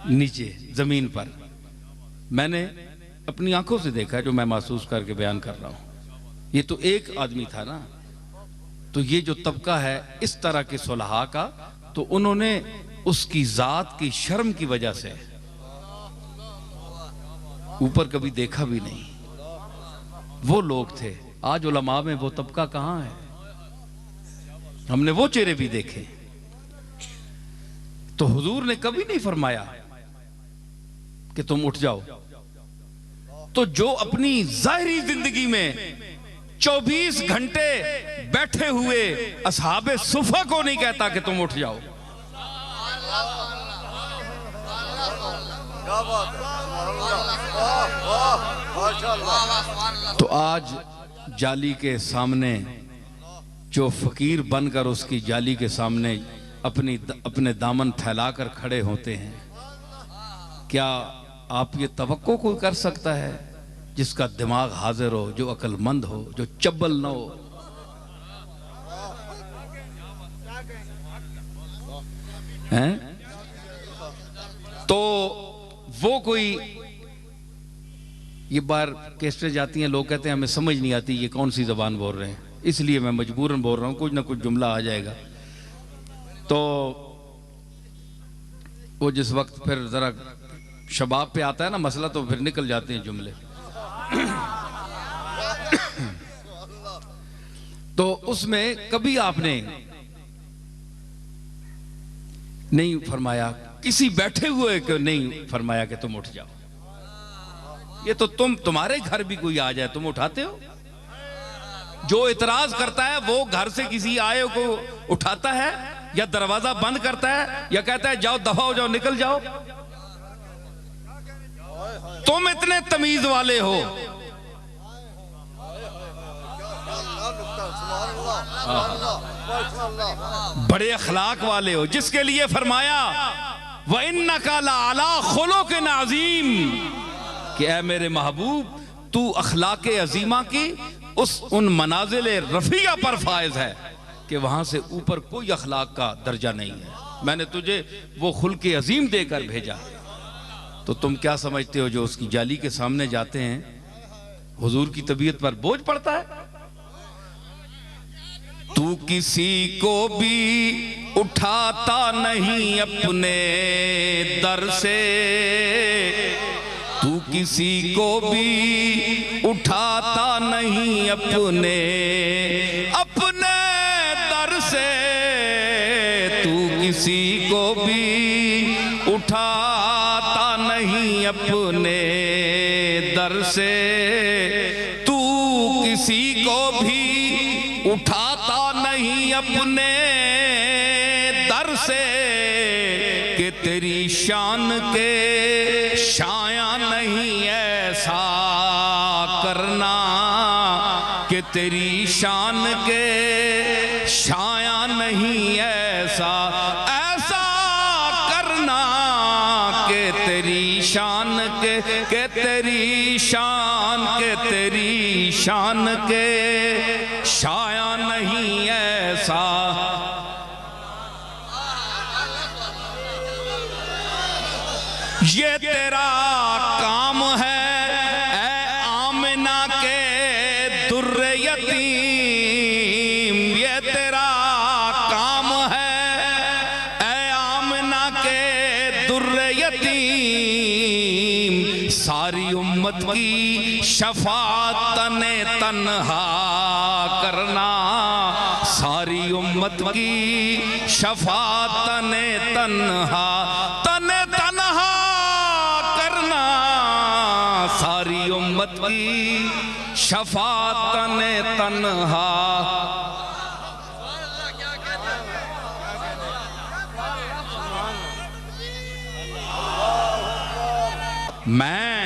नीचे जमीन पर मैंने अपनी आंखों से देखा है, जो मैं महसूस करके बयान कर रहा हूं। ये तो एक आदमी था ना, तो ये जो तबका है इस तरह के सुलहा का, तो उन्होंने उसकी जात की शर्म की वजह से ऊपर कभी देखा भी नहीं। वो लोग थे। आज उलमा में वो तबका कहां है? हमने वो चेहरे भी देखे। तो हुजूर ने कभी नहीं फरमाया कि तुम उठ जाओ। तो जो अपनी जाहिरी जिंदगी में 24 घंटे बैठे हुए असहाबे सुफा को नहीं कहता कि तुम उठ जाओ, तो आज जाली के सामने जो फकीर बनकर उसकी जाली के सामने अपने दामन फैलाकर खड़े होते हैं, क्या आप ये तवक्को कोई कर सकता है जिसका दिमाग हाजिर हो, जो अक्लमंद हो, जो चब्बल न हो? हैं? तो वो कोई ये बार कैसे जाती हैं, लोग कहते हैं हमें समझ नहीं आती ये कौन सी जबान बोल रहे हैं, इसलिए मैं मजबूरन बोल रहा हूं, कुछ ना कुछ जुमला आ जाएगा। तो वो जिस वक्त फिर जरा शबाब पे आता है ना मसला, तो फिर निकल जाते हैं जुमले। तो उसमें कभी आपने नहीं फरमाया, किसी बैठे हुए को नहीं फरमाया कि तुम उठ जाओ। ये तो तुम्हारे घर भी कोई आ जाए तुम उठाते हो? जो इतराज करता है वो घर से किसी आए को उठाता है या दरवाजा बंद करता है या कहता है जाओ दफा हो जाओ, निकल जाओ। तुम इतने तमीज वाले हो, बड़े अखलाक वाले हो, जिसके लिए फरमाया व इन्नका लअला खुलुक़िन अज़ीम, कि ऐ मेरे महबूब तू अखलाक अजीमा की उन मनाजिल रफिया पर फायज है कि वहां से ऊपर कोई अखलाक का दर्जा नहीं है। मैंने तुझे वो खुल्क अजीम देकर भेजा। तो तुम क्या समझते हो जो उसकी जाली के सामने जाते हैं, हुजूर की तबीयत पर बोझ पड़ता है? तू किसी को भी उठाता नहीं अपने दर से, तू किसी को भी उठाता नहीं अपने दर से, तू किसी को भी उठाता नहीं अपने दर से, तू किसी को भी उठाता नहीं अपने दर से, कि तेरी शान के शाया नहीं ऐसा करना, कि तेरी शान के शाया नहीं ऐसा करना, कि तेरी शान के तेरी शान के शाया नहीं ऐसा। ये तेरा काम है ऐ आमिना के दुर्रे यतीम, ये तेरा काम है ऐ आमिना के दुर्रे यतीम, सारी उम्मत की शफाअत तने तन्हा करना, सारी उम्मत की शफाअत तने तन्हा सारी उम्मत की शफाअत ने तन्हा। मैं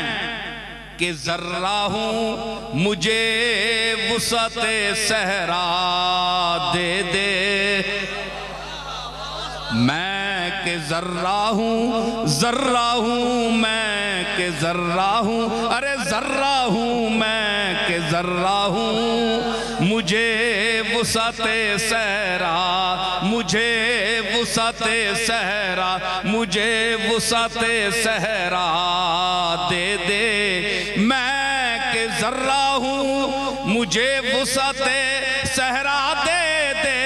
के जर्रा हूं मुझे वुसअते सहरा दे दे, मैं के जर्रा हूं मैं के जर्रा हूं, अरे जर्रा हूं मैं के जर्रा हूं, मुझे वुसअते सहरा, मुझे वुसाते सहरा, मुझे वुसाते सहरा दे दे। मैं के जर्रा हूँ, मुझे वुसाते सहरा दे दे।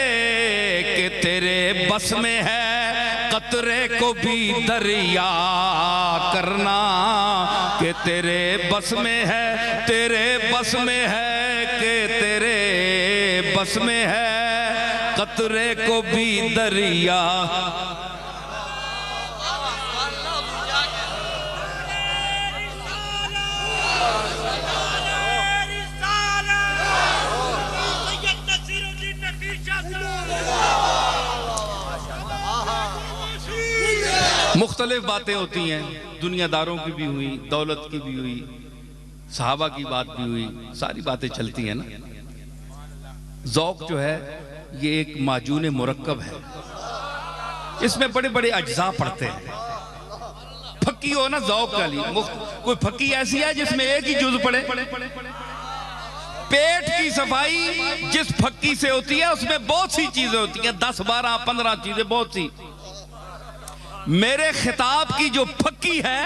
कि तेरे बस में है कतरे को भी दरिया करना, कि तेरे बस में है, तेरे बस में है, कि तेरे बस में है कतरे को भी दरिया। मुख्तलिफ बातें होती हैं, दुनियादारों की भी हुई, दौलत की भी हुई, सहाबा की बात भी हुई, सारी बातें चलती हैं ना। ज़ौक़ जो है ये एक माजून मुरक्कब है, इसमें बड़े बड़े अज्जा पड़ते हैं। फक्की हो ना ज़ौक़ का लिए, कोई फक्की ऐसी है जिसमें एक ही जुज़ पड़े। पेट की सफाई जिस फक्की से होती है उसमें बहुत सी चीजें होती हैं, 10, 12, 15 चीजें, बहुत सी। मेरे खिताब की जो फक्की है,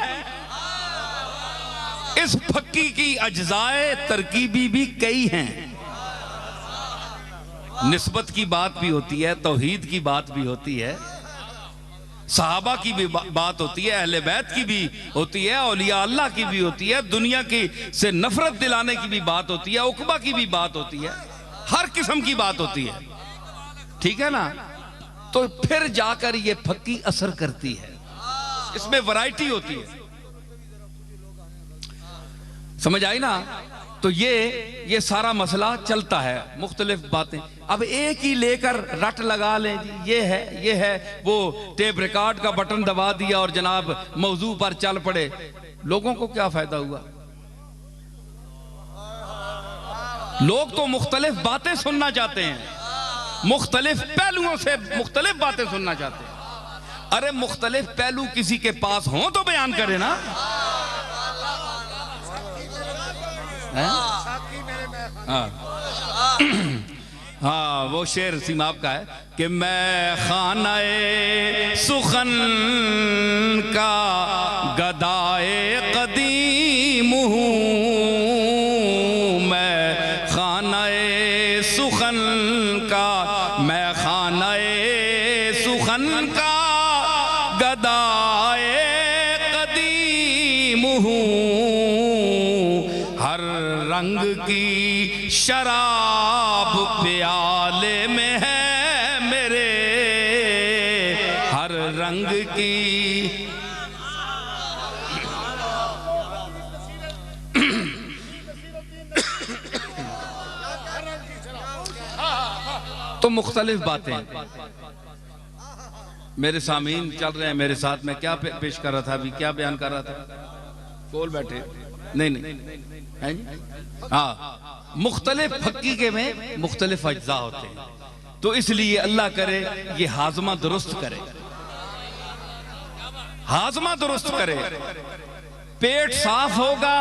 इस फक्की की अज्जाए तरकीबी भी कई हैं। निस्बत की बात भी होती है, तौहीद की बात भी होती है, सहाबा की भी बात होती है, अहले बैत की भी होती है, औलिया अल्लाह की भी होती है, दुनिया की से नफरत दिलाने की भी बात होती है, उकबा की भी बात होती है, हर किस्म की बात होती है। ठीक है ना? तो फिर जाकर ये फक्की असर करती है, इसमें वैरायटी होती है। समझ आई ना? तो ये सारा मसला चलता है, मुख्तलिफ बातें। अब एक ही लेकर रट लगा लें जी, ये है वो टेप रिकॉर्ड का बटन दबा दिया और जनाब मौजू पर चल पड़े। लोगों को क्या फायदा हुआ? लोग तो मुख्तलिफ बातें सुनना चाहते हैं, मुख्तलिफ पहलुओं से मुख्तलिफ बातें सुनना चाहते हैं। अरे मुख्तलिफ पहलू किसी के पास हो तो बयान करे ना। हाँ, वो शेर सीमाब का है कि मैं खानाए सुखन का गदाए कदीम हूँ, मैं खानाए सुखन का, मैं खानाए सुखन का गदाए कदीम हूँ। हर रंग की शराब प्याले में है मेरे, हर रंग की। तो मुख्तलिफ बातें मेरे सामीन चल रहे हैं मेरे साथ। मैं क्या पेश कर रहा था अभी, क्या बयान कर रहा था? बोल बैठे। नहीं, हाँ, मुख्तलिफ फक्की के में मुख्तलिफ अज्जा होते हैं, तो इसलिए अल्लाह करे ये हाजमा दुरुस्त करे, हाजमा दुरुस्त करे। पेट साफ होगा